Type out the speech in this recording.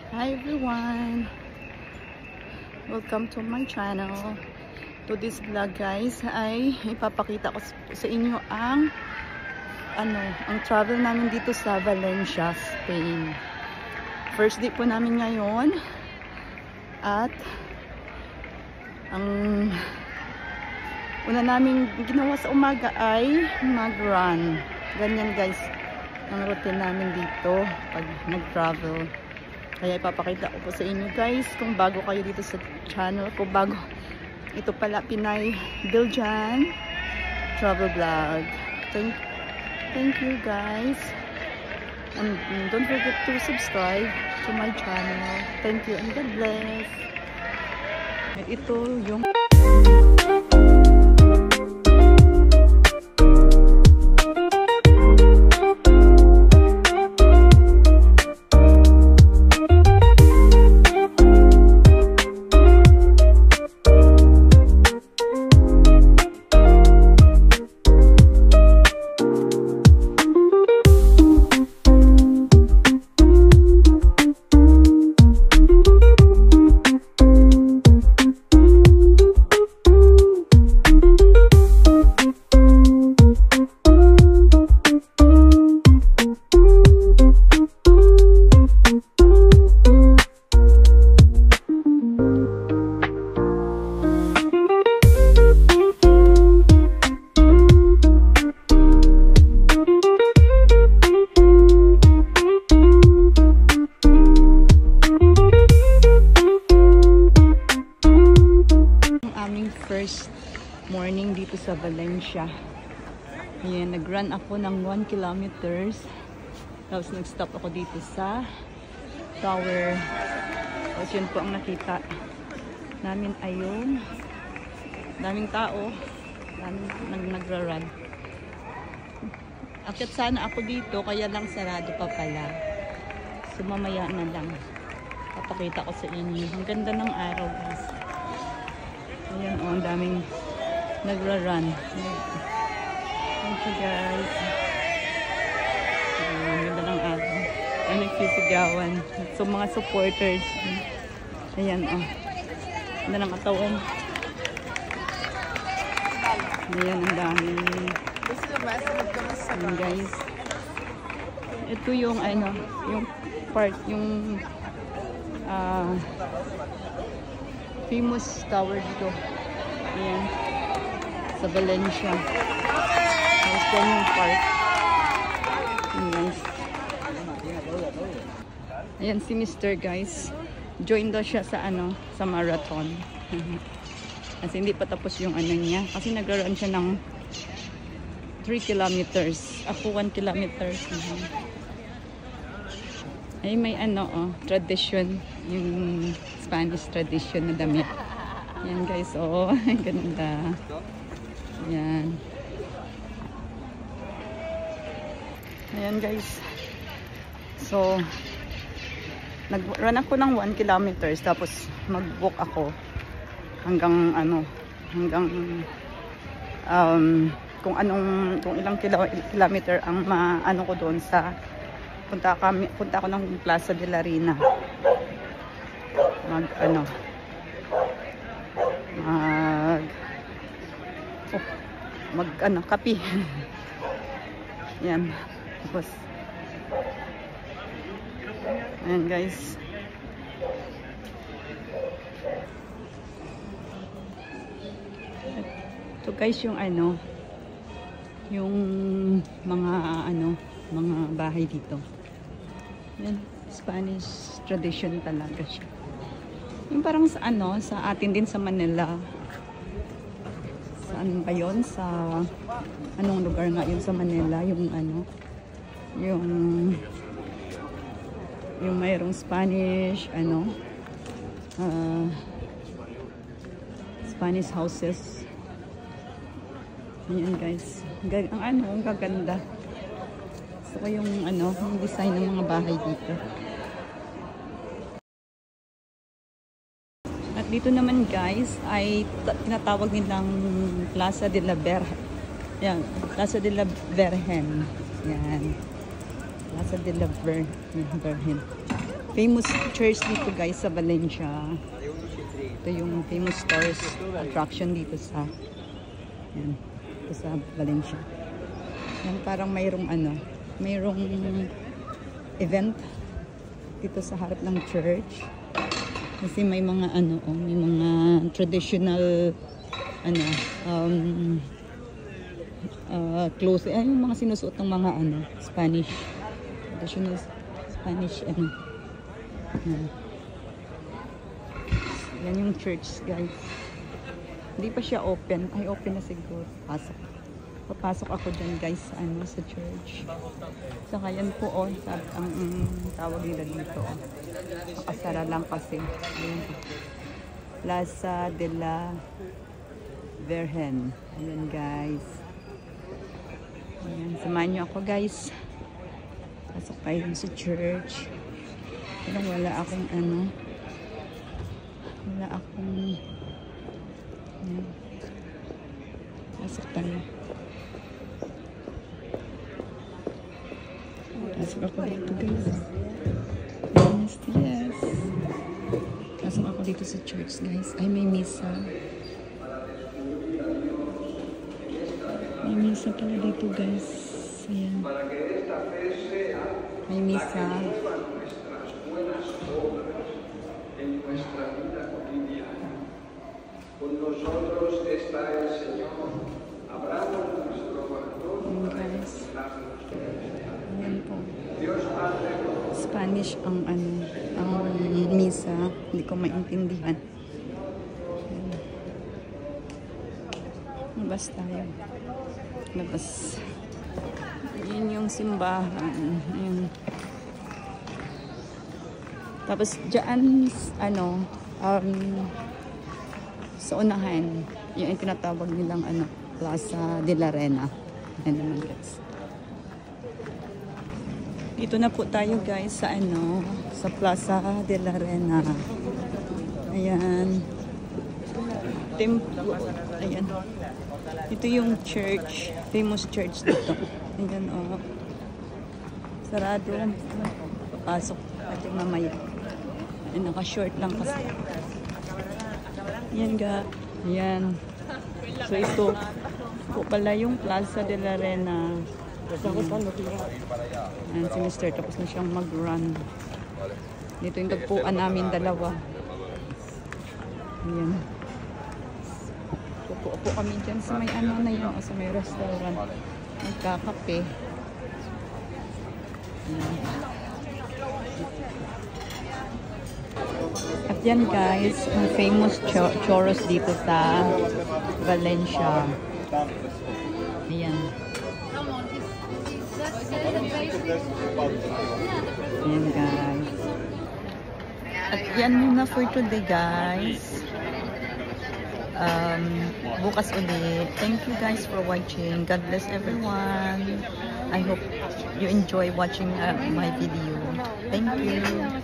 Hi everyone! Welcome to my channel. To this vlog guys ay ipapakita ko sa inyo ang travel namin dito sa Valencia, Spain. First day po namin ngayon at ang una namin ginawa sa umaga ay mag-run. Ganyan guys ang routine namin dito pag nag-travel. Kaya ipapakita ko po sa inyo guys kung bago kayo dito sa channel ko. Ito pala Pinay Biljan travel vlog. Thank you guys. And don't forget to subscribe to my channel. Thank you and God bless. Ito yung first morning dito sa Valencia. Ayan, nag-run ako ng 1 kilometers. Tapos nag-stop ako dito sa tower. Tapos yun po ang nakita namin ay yung daming tao. Nagra-run. Akit sana ako dito, kaya lang sarado pa pala. So mamaya na lang. Papakita ko sa inyo. Ang ganda ng araw guys. Ayan o, ang daming nagra-run. Thank you guys. Ang ganda ng araw. Ang nagsisigawan. So mga supporters. Ayan o. Ganda ng katawan. Ayan, ang dami. Ayan guys. Ito yung yung part, yung famous tower dito. Ayan. Sa Valencia. Tapos yan yung park. Ayan guys. Ayan si Mr. guys. Join daw siya sa sa marathon. Kasi hindi pa tapos yung niya. Kasi nagra-run siya ng 3 kilometers. Ako 1 kilometers. Ay may tradition, yung Spanish tradition na damit. Yan guys, ang ganda. Yan. Ayan guys. So nag-run ako ng 1 kilometers tapos mag-walk ako hanggang kung ilang kilometer ang ko doon sa punta ako ng Plaza de la Reina. Kape. Yan. Tapos ayan guys. Ito guys yung yung mga mga bahay dito. Yan, Spanish tradition talaga siya. Yung parang sa sa atin din sa Manila. Saan ba yun? Sa anong lugar nga yun sa Manila? Yung yung mayroong Spanish Spanish houses. Ayan guys. Ang gaganda. So yung yung design ng mga bahay dito. At dito naman guys ay tinatawag nilang Plaza de la Virgen. Yan, Plaza de la Virgen. Yan. Plaza de la Virgen. famous church dito guys sa Valencia. Ito yung famous tourist attraction dito sa dito sa Valencia. Yan, parang mayroong event dito sa harap ng church. Kasi may mga may mga traditional clothes, yung mga sinusuot ng mga Spanish, traditional Spanish yan yung church guys. Hindi pa siya open. Ay, open na siguro. Papasok ako dyan guys sa church. Saka yan po ang tawag nila dito. Nakasara lang kasi. Plaza de la Virgen. Ayan guys. Ayan, samahan nyo ako guys. Pasok tayo sa church. Pero wala akong ayan. Pasok tayo. Pasok ako dito guys. Yes. Pasok ako dito sa church guys. Ay, may misa. May misa pala dito guys. Ayan. May misa. Con nosotros está el Señor. Abramos nuestro corazón. Ayan po. Spanish ang misa. Hindi ko maintindihan. Labas tayo. Labas. Yun yung simbahan. Ayan. Tapos dyan, sa unahan, yung tinatawag nilang Plaza de la Arena. Ayan naman guys. Dito na po tayo guys sa sa Plaza de la Arena. Ayan. Templo. Ayan. Ito yung church. Famous church dito. Ayan sarado. Papasok natin mamaya. Naka-short lang kasi. Yan ga. Yan. So ito po pala yung Plaza de la Arena. Ayan si Mr. Tapos na siyang mag-run. Dito yung tagpuan namin dalawa. Ayan. Upo kami dyan sa may sa may restaurant. Nagkakape. Ayan. At yan guys, ang famous churros dito sa Valencia. Ayan. Ayan guys. At yan muna for today guys. Bukas ulit. Thank you guys for watching. God bless everyone. I hope you enjoy watching my video. Thank you.